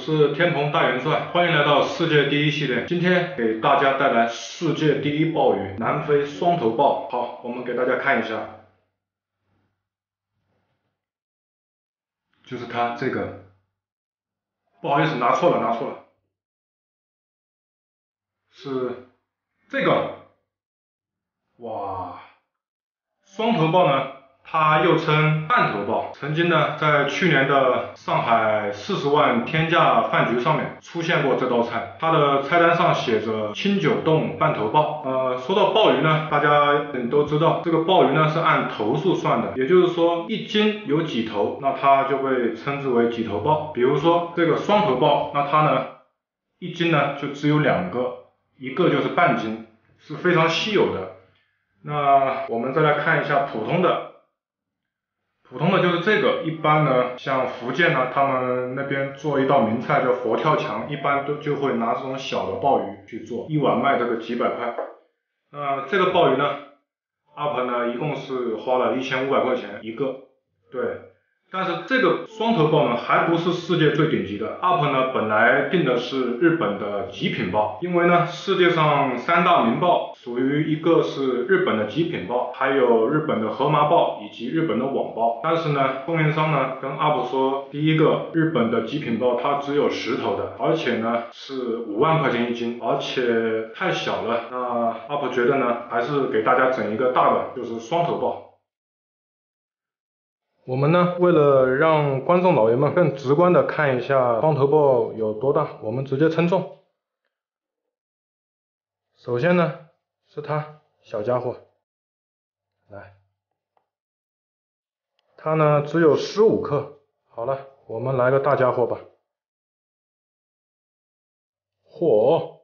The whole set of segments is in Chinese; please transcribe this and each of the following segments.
是天蓬大元帅，欢迎来到世界第一系列。今天给大家带来世界第一鲍鱼——南非双头鲍。好，我们给大家看一下，就是它这个。不好意思，拿错了，是这个。哇，双头鲍呢？ 它又称半头鲍，曾经呢，在去年的上海40万天价饭局上面出现过这道菜，它的菜单上写着清酒冻半头鲍。说到鲍鱼呢，大家都知道，这个鲍鱼呢是按头数算的，也就是说1斤有几头，那它就被称之为几头鲍。比如说这个双头鲍，那它呢1斤呢就只有2个，一个就是半斤，是非常稀有的。那我们再来看一下普通的就是这个，一般呢，像福建呢，他们那边做一道名菜叫佛跳墙，一般就会拿这种小的鲍鱼去做，一碗卖这个几百块。这个鲍鱼呢，UP呢一共是花了1500块钱一个，对。 但是这个双头鲍呢，还不是世界最顶级的。UP呢本来定的是日本的极品鲍，因为呢世界上3大名鲍属于一个是日本的极品鲍，还有日本的河马鲍以及日本的网鲍。但是呢，供应商呢跟UP说，第一个日本的极品鲍它只有10头的，而且呢是5万块钱1斤，而且太小了。那UP觉得呢，还是给大家整一个大的，就是双头鲍。 我们呢，为了让观众老爷们更直观的看一下双头鲍有多大，我们直接称重。首先呢，是它小家伙，来，它呢只有15克。好了，我们来个大家伙吧。嚯！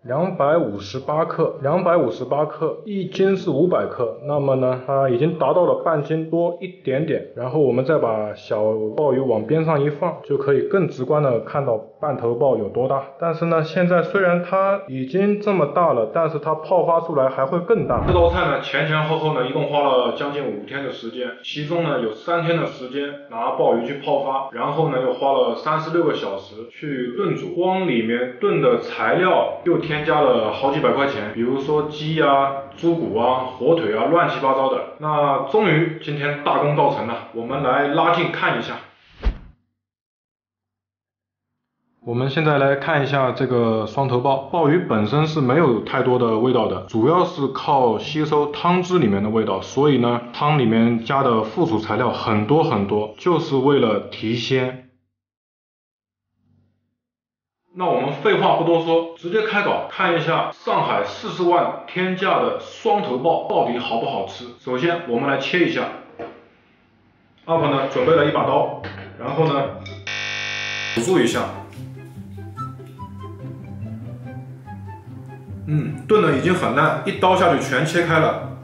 258克，258克，1斤是500克，那么呢，它已经达到了半斤多一点点。然后我们再把小鲍鱼往边上一放，就可以更直观的看到半头鲍有多大。但是呢，现在虽然它已经这么大了，但是它泡发出来还会更大。这道菜呢，前后呢，一共花了将近5天的时间，其中呢有3天的时间拿鲍鱼去泡发，然后呢又花了36个小时去炖煮，光里面炖的材料又添加了好几百块钱，比如说鸡啊、猪骨啊、火腿啊，乱七八糟的。那终于今天大功告成了，我们来拉近看一下。我们现在来看一下这个双头鲍，鲍鱼本身是没有太多的味道的，主要是靠吸收汤汁里面的味道，所以呢，汤里面加的附属材料很多，就是为了提鲜。 那我们废话不多说，直接开搞，看一下上海40万天价的双头鲍到底好不好吃。首先，我们来切一下。UP呢准备了一把刀，然后呢辅助一下。炖的已经很烂，一刀下去全切开了。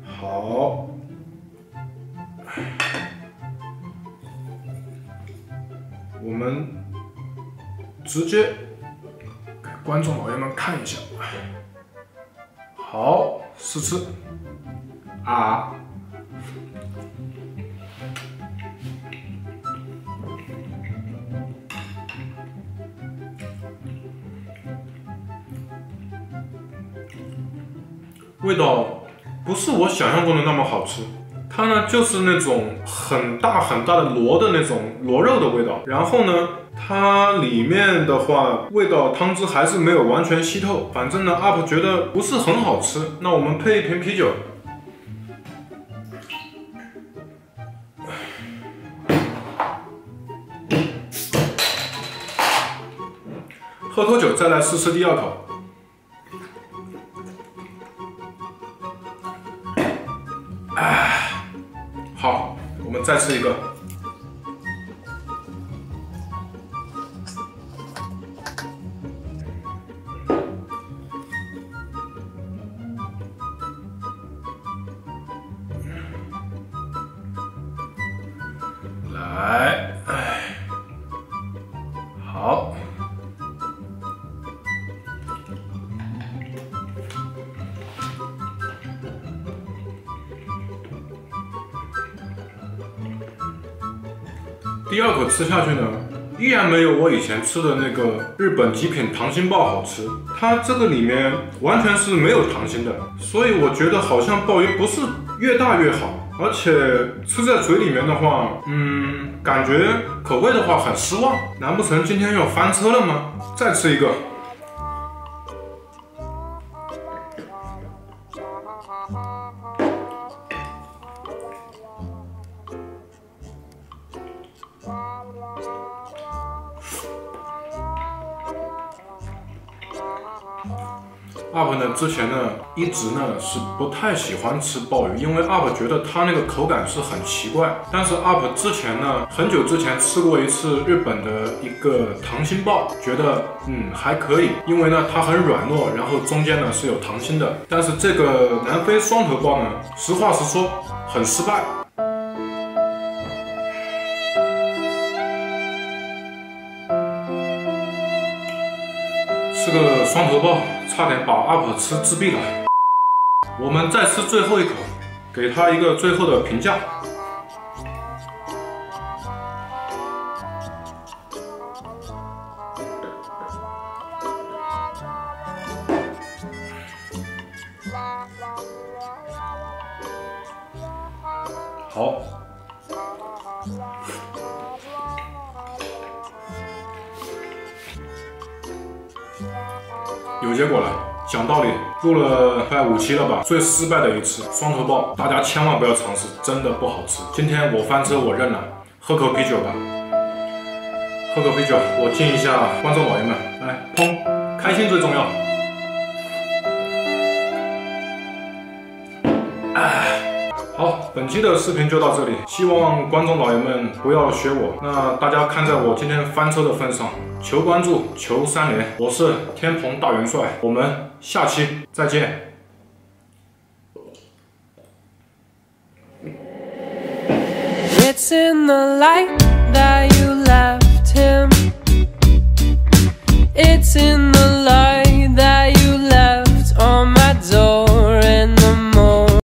好。 我们直接给观众老爷们看一下，好，试吃啊！味道不是我想象中的那么好吃。 它呢就是那种很大的螺的那种螺肉的味道，然后呢，它里面的话味道汤汁还是没有完全吸透，反正呢 UP 觉得不是很好吃。那我们配一瓶啤酒，喝口酒再来试吃第2口。 好，我们再吃一个。来，好。第2口吃下去呢，依然没有我以前吃的那个日本极品溏心鲍好吃。它这个里面完全是没有溏心的，所以我觉得好像鲍鱼不是越大越好，而且吃在嘴里面的话，感觉口味的话很失望。难不成今天要翻车了吗？再吃一个。UP 呢之前呢一直呢是不太喜欢吃鲍鱼，因为 UP 觉得它那个口感是很奇怪。但是 UP 之前呢很久之前吃过一次日本的一个溏心鲍，觉得还可以，因为呢它很软糯，然后中间呢是有溏心的。但是这个南非双头鲍呢，实话实说很失败。这个双头鲍差点把 UP 吃自闭了。我们再吃最后一口，给他一个最后的评价。好。有结果了，讲道理，录了快5期了吧，最失败的一次双头鲍，大家千万不要尝试，真的不好吃。今天我翻车，我认了，喝口啤酒吧，喝口啤酒，我敬一下观众老爷们，来，砰，开心最重要。好，本期的视频就到这里，希望观众老爷们不要学我。那大家看在我今天翻车的份上，求关注，求3连。我是天蓬大元帅，我们下期再见。It's in the light that you left.